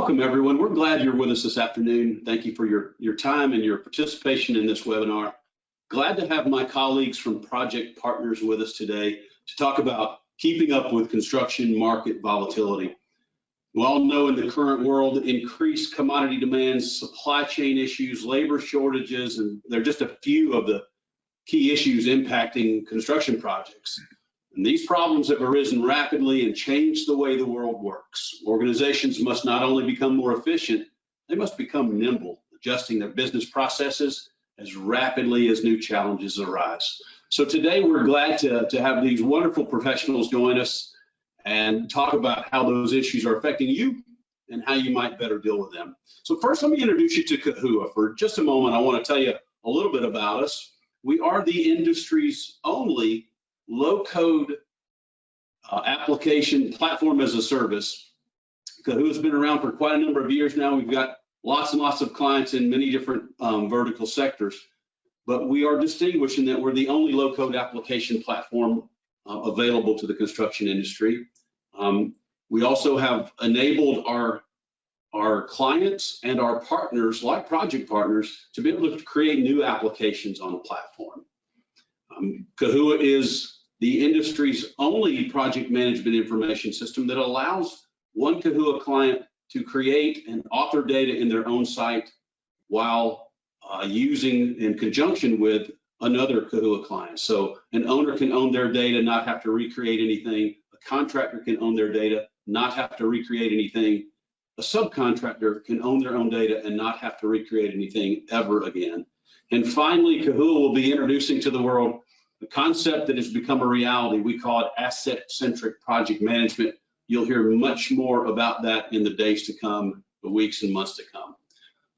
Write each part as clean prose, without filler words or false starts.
welcome everyone. We're glad you're with us this afternoon. Thank you for your time and your participation in this webinar. Glad to have my colleagues from Project Partners with us today to talk about keeping up with construction market volatility. We all know in the current world, increased commodity demands, supply chain issues, labor shortages, and they're just a few of the key issues impacting construction projects. And these problems have arisen rapidly and changed the way the world works. Organizations must not only become more efficient, they must become nimble, adjusting their business processes as rapidly as new challenges arise. So today we're glad to have these wonderful professionals join us and talk about how those issues are affecting you and how you might better deal with them. So first, let me introduce you to Kahua. For just a moment, I want to tell you a little bit about us. We are the industry's only low-code application platform as a service. Kahua has been around for quite a number of years now. We've got lots and lots of clients in many different vertical sectors, but we are distinguished in that we're the only low-code application platform available to the construction industry. We also have enabled our clients and our partners, like project partners, to be able to create new applications on the platform. Kahua is the industry's only project management information system that allows one Kahua client to create and author data in their own site while using in conjunction with another Kahua client. So an owner can own their data, not have to recreate anything. A contractor can own their data, not have to recreate anything. A subcontractor can own their own data and not have to recreate anything ever again. And finally, Kahua will be introducing to the world the concept that has become a reality. We call it asset-centric project management. You'll hear much more about that in the days to come, the weeks and months to come.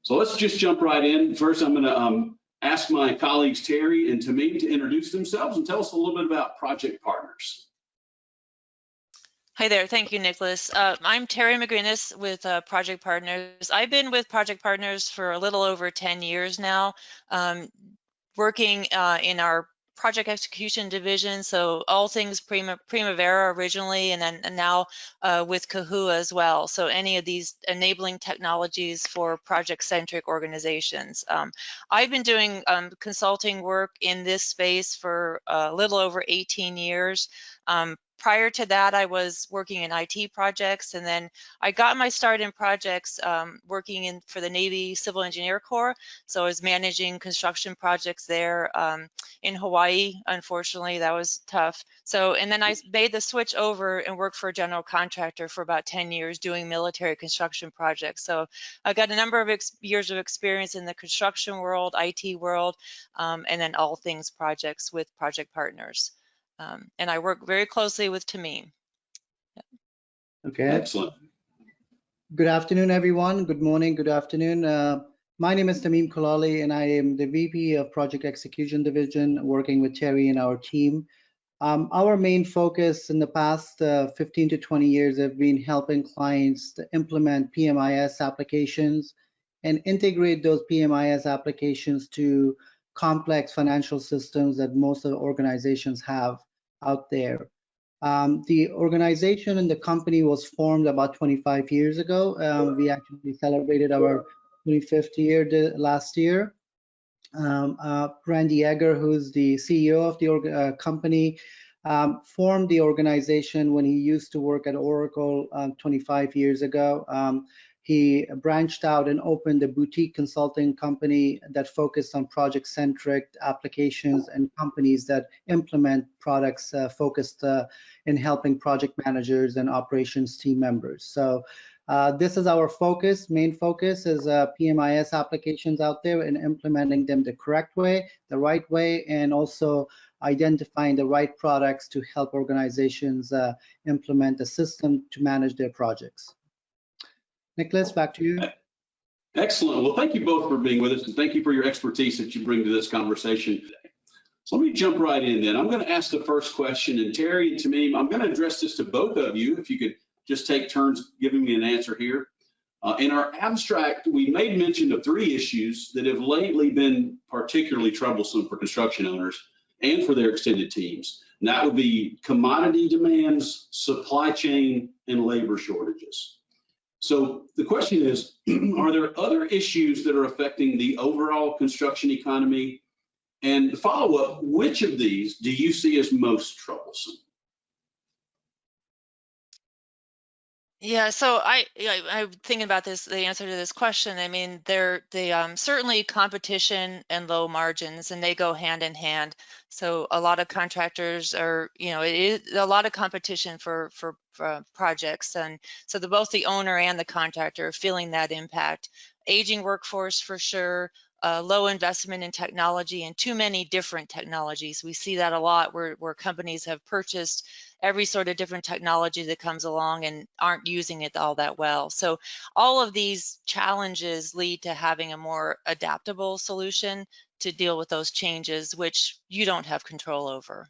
So let's just jump right in. First, I'm going to ask my colleagues Terri and Tamim to introduce themselves and tell us a little bit about Project Partners. Hi there, thank you, Nicholas. I'm Terri Maginnis with Project Partners. I've been with Project Partners for a little over 10 years now, working in our project execution division, so all things Primavera originally, and now with Kahua as well. So any of these enabling technologies for project-centric organizations. I've been doing consulting work in this space for a little over 18 years. Prior to that, I was working in IT projects, and then I got my start in projects working for the Navy Civil Engineer Corps. So I was managing construction projects there in Hawaii. Unfortunately, that was tough. So, and then I made the switch over and worked for a general contractor for about 10 years doing military construction projects. So I got a number of years of experience in the construction world, IT world, and then all things projects with Project Partners. And I work very closely with Tamim. Okay. Excellent. Good afternoon, everyone. Good morning, good afternoon. My name is Tamim Kulaly, and I am the VP of Project Execution Division, working with Terri and our team. Our main focus in the past 15 to 20 years have been helping clients to implement PMIS applications and integrate those PMIS applications to complex financial systems that most of the organizations have out there. The organization and the company was formed about 25 years ago. We actually celebrated our 25th year last year. Randy Egger, who's the CEO of the company, formed the organization when he used to work at Oracle 25 years ago. He branched out and opened a boutique consulting company that focused on project-centric applications and companies that implement products focused in helping project managers and operations team members. So this is our focus. Main focus is PMIS applications out there and implementing them the correct way, the right way, and also identifying the right products to help organizations implement a system to manage their projects. Nicholas, back to you. Excellent. Well, thank you both for being with us, and thank you for your expertise that you bring to this conversation today. So let me jump right in then. I'm going to ask the first question, and Terri and Tamim, I'm going to address this to both of you, if you could just take turns giving me an answer here. In our abstract, we made mention of 3 issues that have lately been particularly troublesome for construction owners and for their extended teams. And that would be commodity demands, supply chain, and labor shortages. So the question is, are there other issues that are affecting the overall construction economy? And the follow-up, which of these do you see as most troublesome? Yeah, so I'm thinking about this, the answer to this question. I mean, certainly competition and low margins, and they go hand in hand. So a lot of contractors are, it is a lot of competition for projects, and so both the owner and the contractor are feeling that impact. Aging workforce for sure. Low investment in technology and too many different technologies. We see that a lot where companies have purchased every sort of different technology that comes along and aren't using it all that well. So all of these challenges lead to having a more adaptable solution to deal with those changes, which you don't have control over.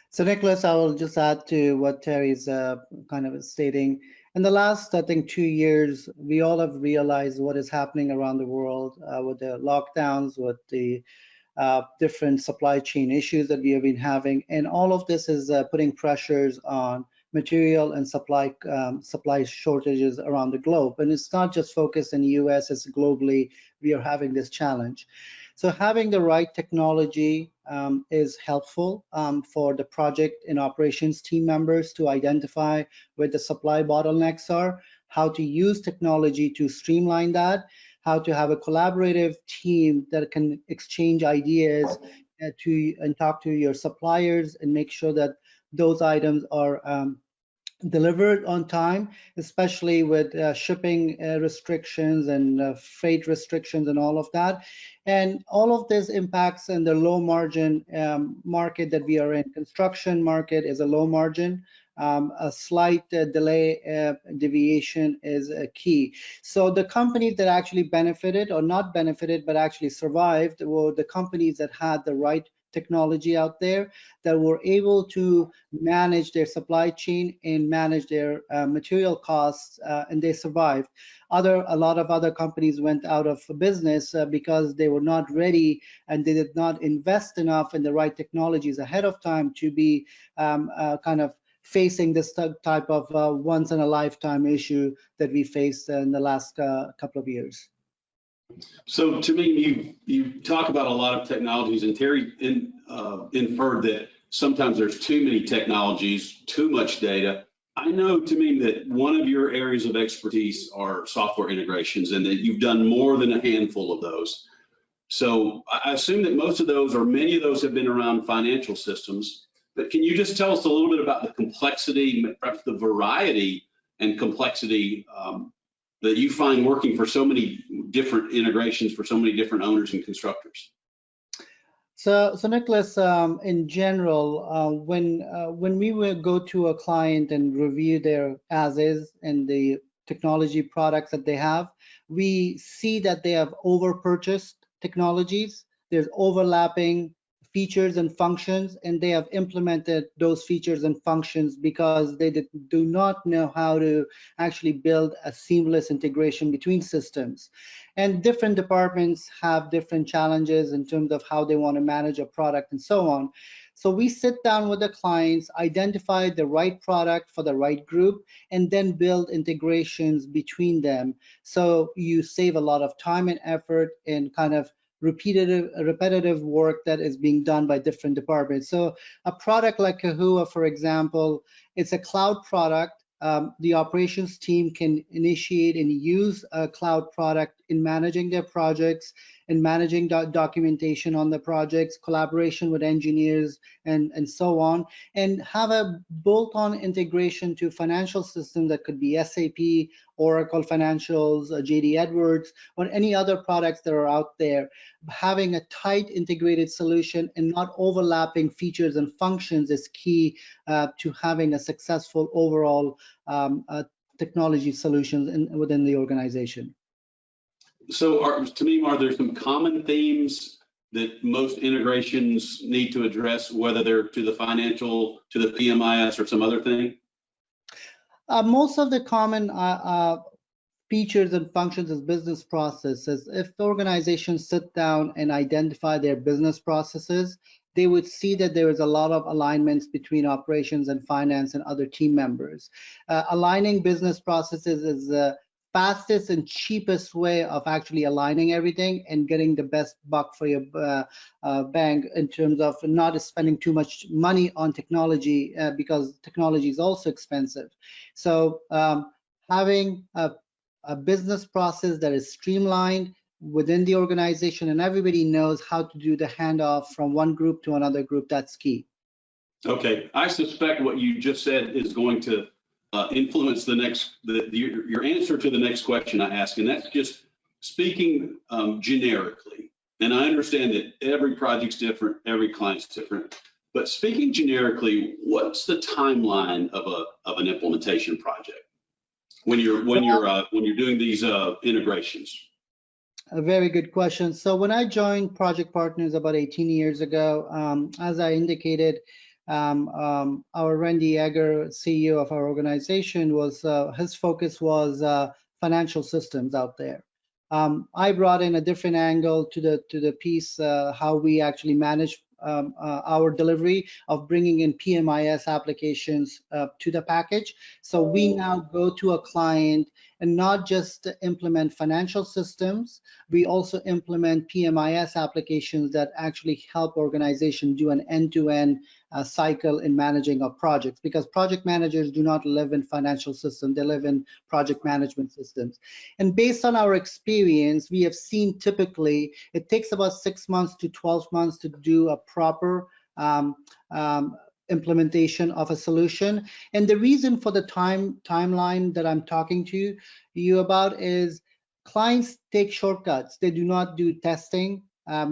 So Nicholas, I will just add to what Terry's kind of stating. In the last, I think, 2 years, we all have realized what is happening around the world with the lockdowns, with the different supply chain issues that we have been having, and all of this is putting pressures on material and supply shortages around the globe. And it's not just focused in the US, it's globally we are having this challenge. So having the right technology is helpful for the project and operations team members to identify where the supply bottlenecks are, how to use technology to streamline that, how to have a collaborative team that can exchange ideas and talk to your suppliers and make sure that those items are delivered on time, especially with shipping restrictions and freight restrictions and all of that. And all of this impacts in the low margin market that we are in. Construction market is a low margin. A slight delay deviation is a key. So the companies that actually benefited or not benefited but actually survived were the companies that had the right technology out there, that were able to manage their supply chain and manage their material costs, and they survived. A lot of other companies went out of business because they were not ready and they did not invest enough in the right technologies ahead of time to be kind of facing this type of once in a lifetime issue that we faced in the last couple of years. So to me, you talk about a lot of technologies, and Terry inferred that sometimes there's too many technologies, too much data. I know, to me, that one of your areas of expertise are software integrations, and that you've done more than a handful of those. So I assume that most of those, or many of those, have been around financial systems. But can you just tell us a little bit about the complexity, perhaps the variety and complexity that you find working for so many different integrations for so many different owners and constructors? So Nicholas, in general, when we will go to a client and review their as-is and the technology products that they have, we see that they have over-purchased technologies. There's overlapping features and functions, and they have implemented those features and functions because they do not know how to actually build a seamless integration between systems. And different departments have different challenges in terms of how they want to manage a product and so on. So we sit down with the clients, identify the right product for the right group, and then build integrations between them. So you save a lot of time and effort and kind of repetitive work that is being done by different departments. So a product like Kahua, for example, it's a cloud product. The operations team can initiate and use a cloud product in managing their projects and managing documentation on the projects, collaboration with engineers, and so on, and have a bolt-on integration to financial systems that could be SAP, Oracle Financials, JD Edwards, or any other products that are out there. Having a tight integrated solution and not overlapping features and functions is key to having a successful overall technology solutions within the organization. So Tamim, are there some common themes that most integrations need to address, whether they're to the financial, to the PMIS, or some other thing? Most of the common features and functions as business processes. If the organizations sit down and identify their business processes they would see that there is a lot of alignments between operations and finance and other team members. Aligning business processes is the fastest and cheapest way of actually aligning everything and getting the best buck for your bank in terms of not spending too much money on technology because technology is also expensive. So having a business process that is streamlined within the organization and everybody knows how to do the handoff from one group to another group, that's key. Okay, I suspect what you just said is going to influence your answer to the next question I ask, and that's just speaking generically. And I understand that every project's different, every client's different, but speaking generically, what's the timeline of an implementation project when you're doing these integrations? A very good question. So when I joined Project Partners about 18 years ago, as I indicated, our Randy Yeager, CEO of our organization, was his focus was financial systems out there. I brought in a different angle to the piece, how we actually manage our delivery of bringing in PMIS applications to the package. So we now go to a client and not just implement financial systems, we also implement PMIS applications that actually help organizations do an end-to-end cycle in managing of projects, because project managers do not live in financial systems, they live in project management systems. And based on our experience, we have seen typically it takes about 6 months to 12 months to do a proper implementation of a solution. And the reason for the timeline that I'm talking to you about is clients take shortcuts. They do not do testing.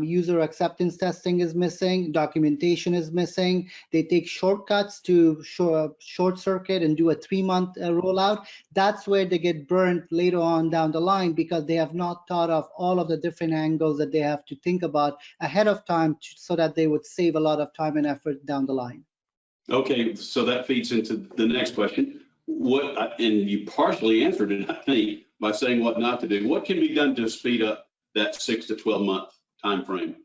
User acceptance testing is missing, documentation is missing. They take shortcuts to short circuit and do a 3-month rollout. That's where they get burnt later on down the line because they have not thought of all of the different angles that they have to think about ahead of time so that they would save a lot of time and effort down the line. Okay, so that feeds into the next question. And you partially answered it, I think, by saying what not to do. What can be done to speed up that 6 to 12 month time frame?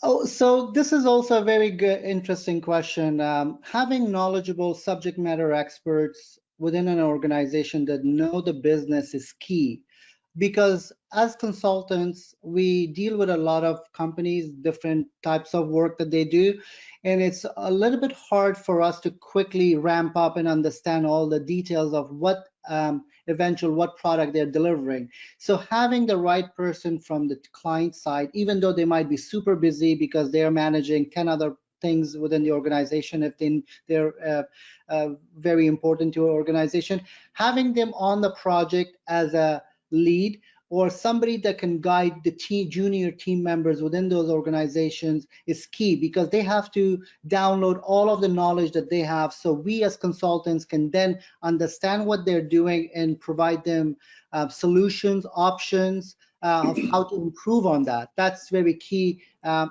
Oh, so this is also a very good, interesting question. Having knowledgeable subject matter experts within an organization that know the business is key, because as consultants, we deal with a lot of companies, different types of work that they do, and it's a little bit hard for us to quickly ramp up and understand all the details of what what product they're delivering. So having the right person from the client side, even though they might be super busy because they're managing 10 other things within the organization, if they're very important to an organization, having them on the project as a lead or somebody that can guide the junior team members within those organizations is key, because they have to download all of the knowledge that they have, so we as consultants can then understand what they're doing and provide them solutions, options of how to improve on that. That's very key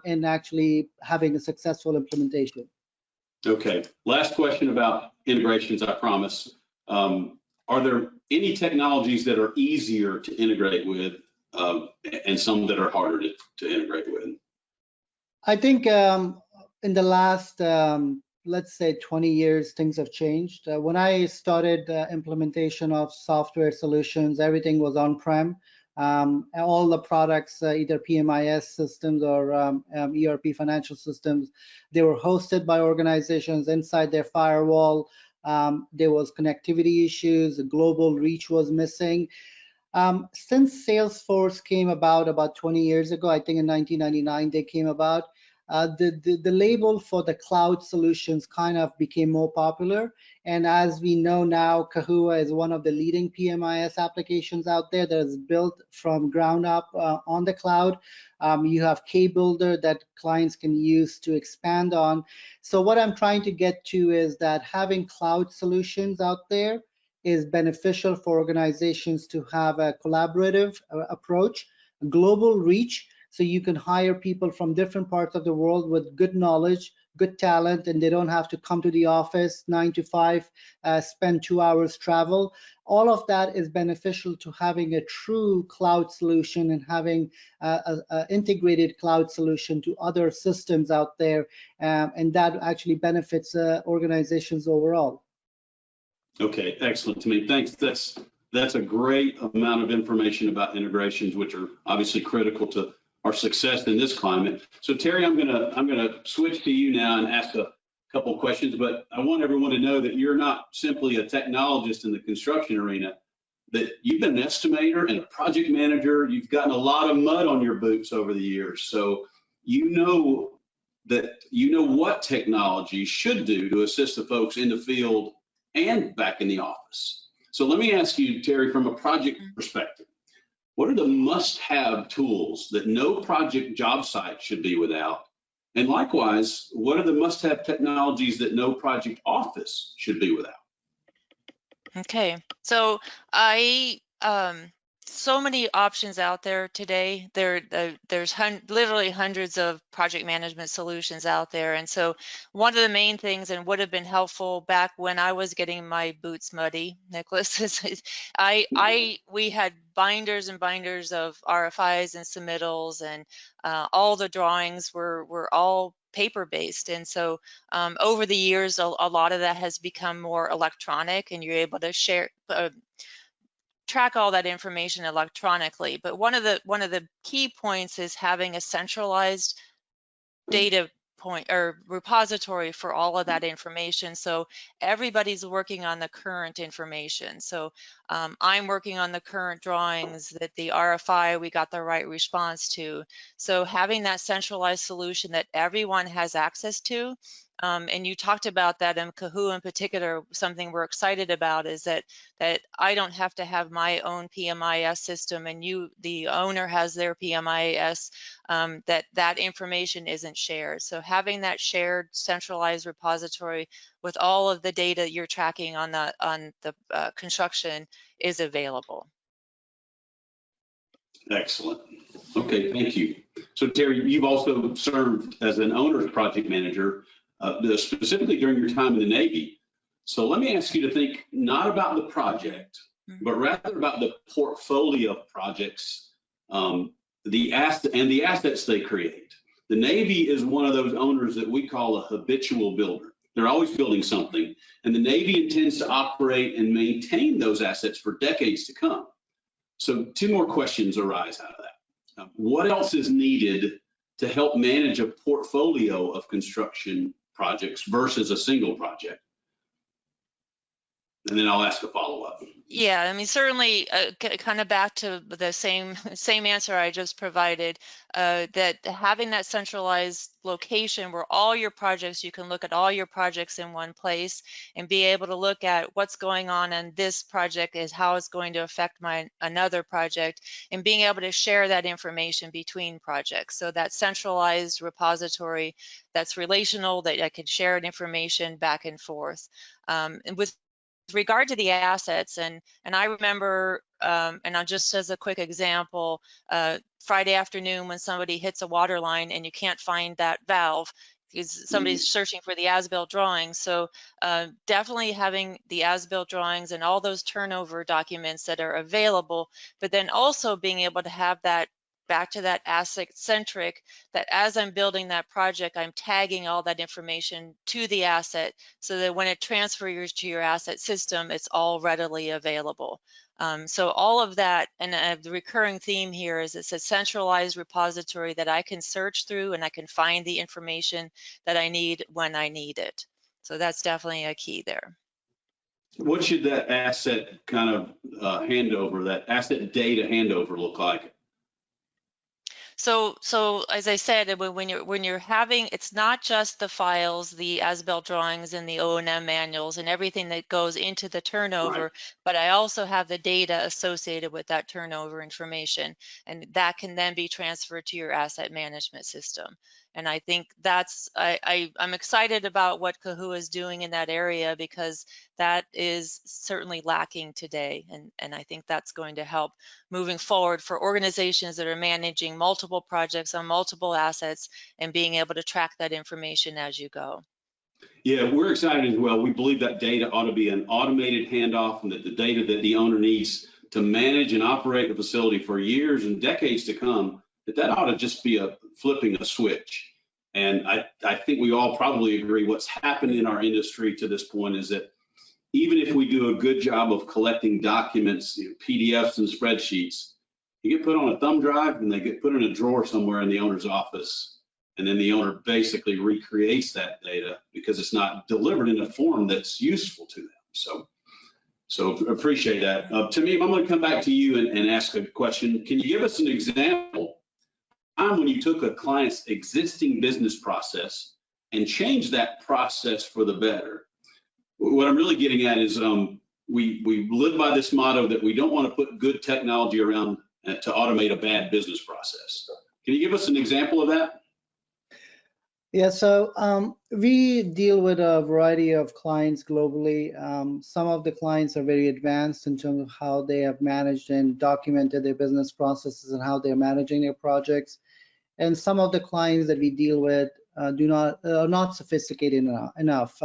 in actually having a successful implementation. Okay, last question about integrations, I promise. Are there any technologies that are easier to integrate with and some that are harder to integrate with? I think in the last, let's say 20 years, things have changed. When I started implementation of software solutions, everything was on-prem. All the products, either PMIS systems or ERP financial systems, they were hosted by organizations inside their firewall. There was connectivity issues, the global reach was missing. Since Salesforce came about 20 years ago, I think in 1999 they came about, the label for the cloud solutions kind of became more popular. And as we know now, Kahua is one of the leading PMIS applications out there that is built from ground up on the cloud. You have KBuilder that clients can use to expand on. So what I'm trying to get to is that having cloud solutions out there is beneficial for organizations to have a collaborative approach, global reach, so you can hire people from different parts of the world with good knowledge, good talent and they don't have to come to the office 9 to 5, spend 2 hours travel. All of that is beneficial to having a true cloud solution and having a integrated cloud solution to other systems out there, and that actually benefits organizations overall. Okay, excellent, Tamim. Thanks. That's a great amount of information about integrations, which are obviously critical to our success in this climate. So Terri, I'm gonna switch to you now and ask a couple of questions, but I want everyone to know that you're not simply a technologist in the construction arena, that you've been an estimator and a project manager. You've gotten a lot of mud on your boots over the years. So you know what technology should do to assist the folks in the field and back in the office. So let me ask you, Terri, from a project perspective, what are the must-have tools that no project job site should be without? And likewise, what are the must-have technologies that no project office should be without? Okay, so so many options out there today. There's literally hundreds of project management solutions out there. And so one of the main things, and would have been helpful back when I was getting my boots muddy, Nicholas, is we had binders and binders of RFIs and submittals, and all the drawings were all paper-based. And so over the years, a lot of that has become more electronic, and you're able to share, track all that information electronically. But one of the key points is having a centralized data point or repository for all of that information, so everybody's working on the current information. So I'm working on the current drawings that the RFI we got the right response to. So having that centralized solution that everyone has access to, and you talked about that in Kahua in particular, something we're excited about is that I don't have to have my own PMIS system, and the owner has their PMIS, that information isn't shared. So having that shared centralized repository with all of the data you're tracking on the construction is available. Excellent. Okay, thank you. So Terri, you've also served as an owner's project manager, specifically during your time in the Navy. So let me ask you to think not about the project, but rather about the portfolio of projects, the assets they create. The Navy is one of those owners that we call a habitual builder. They're always building something, and the Navy intends to operate and maintain those assets for decades to come. So two more questions arise out of that. What else is needed to help manage a portfolio of construction projects versus a single project? And then I'll ask a follow-up. Yeah, I mean, certainly kind of back to the same answer I just provided, that having that centralized location where all your projects, you can look at all your projects in one place and be able to look at what's going on in this project, is how it's going to affect another project, and being able to share that information between projects. So that centralized repository that's relational, that I can share information back and forth. And with regard to the assets, and I remember, and I'll just as a quick example, Friday afternoon when somebody hits a water line and you can't find that valve because somebody's searching for the as-built drawings. So definitely having the as-built drawings and all those turnover documents that are available, but then also being able to have that back to that asset centric, that as I'm building that project, I'm tagging all that information to the asset so that when it transfers to your asset system, it's all readily available. So all of that, and the recurring theme here is it's a centralized repository that I can search through and I can find the information that I need when I need it. So that's definitely a key there. What should that asset kind of handover, that asset data handover look like? So as I said, when you're having, it's not just the files, the as-built drawings and the O&M manuals and everything that goes into the turnover, right, but I also have the data associated with that turnover information, and that can then be transferred to your asset management system. And I think that's, I'm excited about what Kahua is doing in that area, because that is certainly lacking today. And I think that's going to help moving forward for organizations that are managing multiple projects on multiple assets and being able to track that information as you go. Yeah, we're excited as well. We believe that data ought to be an automated handoff, and that the data that the owner needs to manage and operate the facility for years and decades to come, that ought to just be flipping a switch. And I think we all probably agree what's happened in our industry to this point is that even if we do a good job of collecting documents, PDFs and spreadsheets, you get put on a thumb drive and they get put in a drawer somewhere in the owner's office. And then the owner basically recreates that data because it's not delivered in a form that's useful to them. So appreciate that. Tamim, I'm going to come back to you and ask a question. Can you give us an example when you took a client's existing business process and changed that process for the better? What I'm really getting at is we live by this motto that we don't want to put good technology around to automate a bad business process. Can you give us an example of that? Yeah, so we deal with a variety of clients globally. Some of the clients are very advanced in terms of how they have managed and documented their business processes and how they're managing their projects. And some of the clients that we deal with are not sophisticated enough.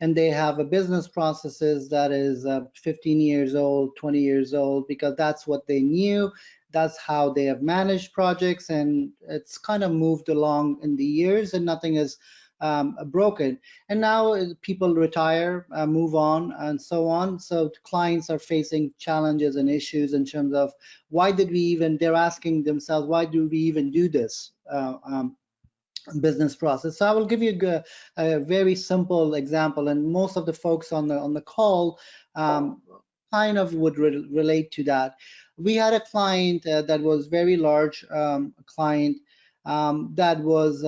And they have a business processes that is 15 years old, 20 years old, because that's what they knew. That's how they have managed projects, and it's kind of moved along in the years, and nothing is broken. And now people retire, move on, and so on. So clients are facing challenges and issues in terms of they're asking themselves, why do we even do this business process? So I will give you a very simple example, and most of the folks on the call kind of would relate to that. We had a client that was very large client that was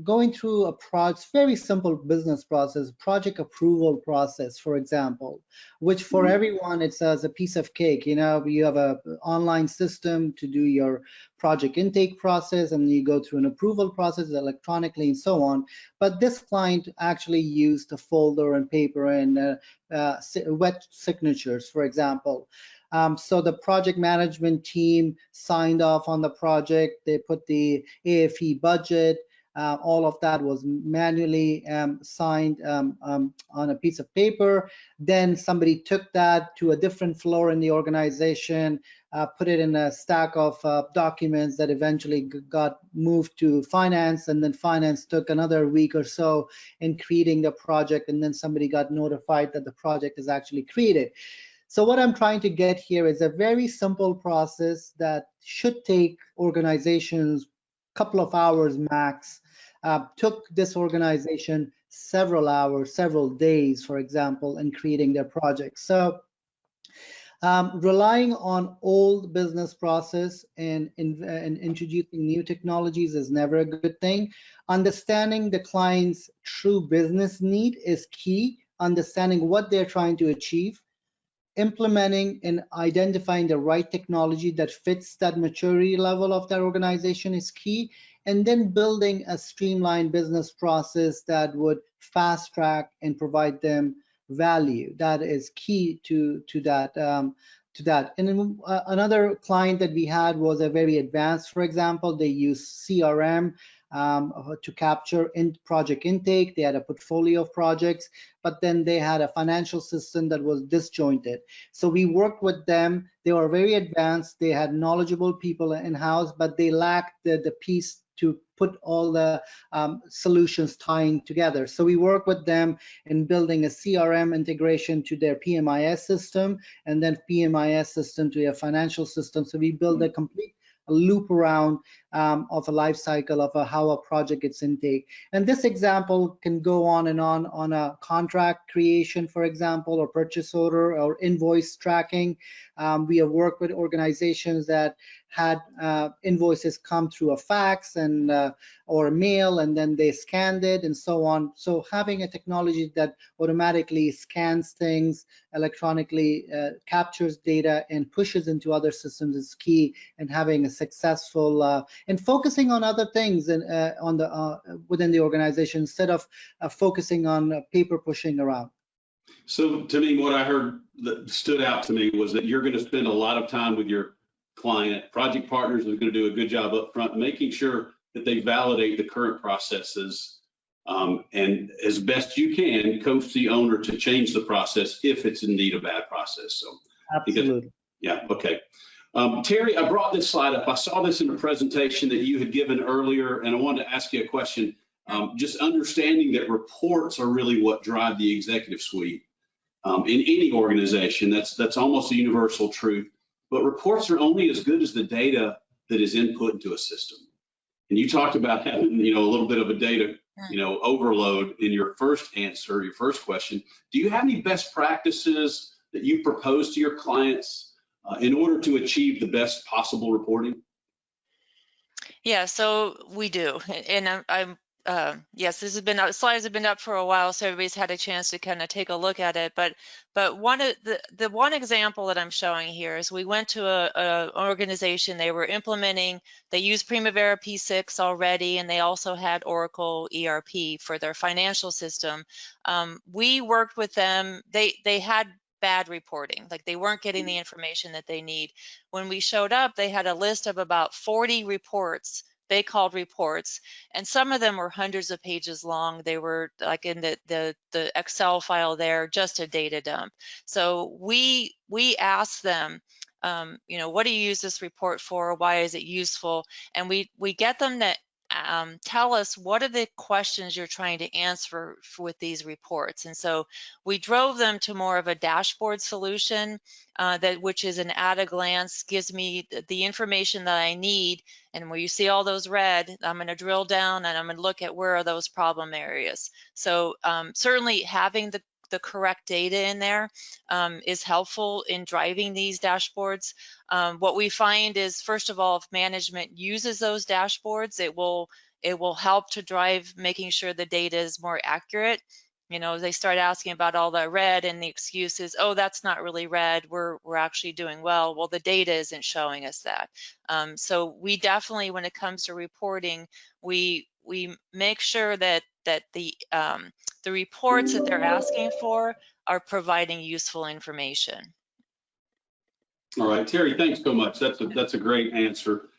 going through a very simple business process, project approval process, for example, which for everyone it's as a piece of cake. You have an online system to do your project intake process, and you go through an approval process electronically and so on. But this client actually used a folder and paper and wet signatures, for example. So the project management team signed off on the project. They put the AFE budget. All of that was manually signed on a piece of paper. Then somebody took that to a different floor in the organization, put it in a stack of documents that eventually got moved to finance, and then finance took another week or so in creating the project, and then somebody got notified that the project is actually created. So what I'm trying to get here is a very simple process that should take organizations a couple of hours max. Took this organization several hours, several days, for example, in creating their project. So relying on old business process and introducing new technologies is never a good thing. Understanding the client's true business need is key. Understanding what they're trying to achieve. Implementing and identifying the right technology that fits that maturity level of that organization is key, and then building a streamlined business process that would fast track and provide them value. That is key to that. And then another client that we had was a very advanced, for example, they use CRM to capture project intake. They had a portfolio of projects, but then they had a financial system that was disjointed. So we worked with them. They were very advanced. They had knowledgeable people in-house, but they lacked the piece to put all the solutions tying together. So we work with them in building a CRM integration to their PMIS system, and then PMIS system to their financial system. So we build a complete loop around of a life cycle of how a project gets intake. And this example can go on and on a contract creation, for example, or purchase order or invoice tracking. We have worked with organizations that had invoices come through a fax and or a mail, and then they scanned it and so on. So having a technology that automatically scans things, electronically captures data and pushes into other systems is key, and having a successful and focusing on other things and within the organization instead of focusing on paper pushing around. So to me, what I heard that stood out to me was that you're going to spend a lot of time with your client. Project partners are going to do a good job up front, making sure that they validate the current processes, and as best you can, coach the owner to change the process if it's indeed a bad process. So absolutely. Yeah, okay. Terry, I brought this slide up. I saw this in a presentation that you had given earlier, and I wanted to ask you a question. Just understanding that reports are really what drive the executive suite in any organization. That's almost a universal truth. But reports are only as good as the data that is input into a system. And you talked about having, a little bit of a data, overload in your first answer, your first question. Do you have any best practices that you propose to your clients in order to achieve the best possible reporting? Yeah, so we do, and yes, this has been slides have been up for a while, so everybody's had a chance to kind of take a look at it. But one of the one example that I'm showing here is we went to a organization. They were implementing. They used Primavera P6 already, and they also had Oracle ERP for their financial system. We worked with them. They had bad reporting, like they weren't getting the information that they need. When we showed up, they had a list of about 40 reports they called reports, and some of them were hundreds of pages long. They were like in the Excel file there, just a data dump. So we asked them, what do you use this report for? Why is it useful? And we get them to tell us what are the questions you're trying to answer with these reports. And so we drove them to more of a dashboard solution which is an at a glance, gives me the information that I need. And where you see all those red, I'm going to drill down and I'm going to look at where are those problem areas. So certainly having the correct data in there is helpful in driving these dashboards. What we find is, first of all, if management uses those dashboards, it will help to drive making sure the data is more accurate. They start asking about all the red, and the excuse is, oh, that's not really red. We're actually doing well. Well, the data isn't showing us that. So we definitely, when it comes to reporting, we make sure that the reports that they're asking for are providing useful information. All right, Terry, thanks so much. That's a great answer.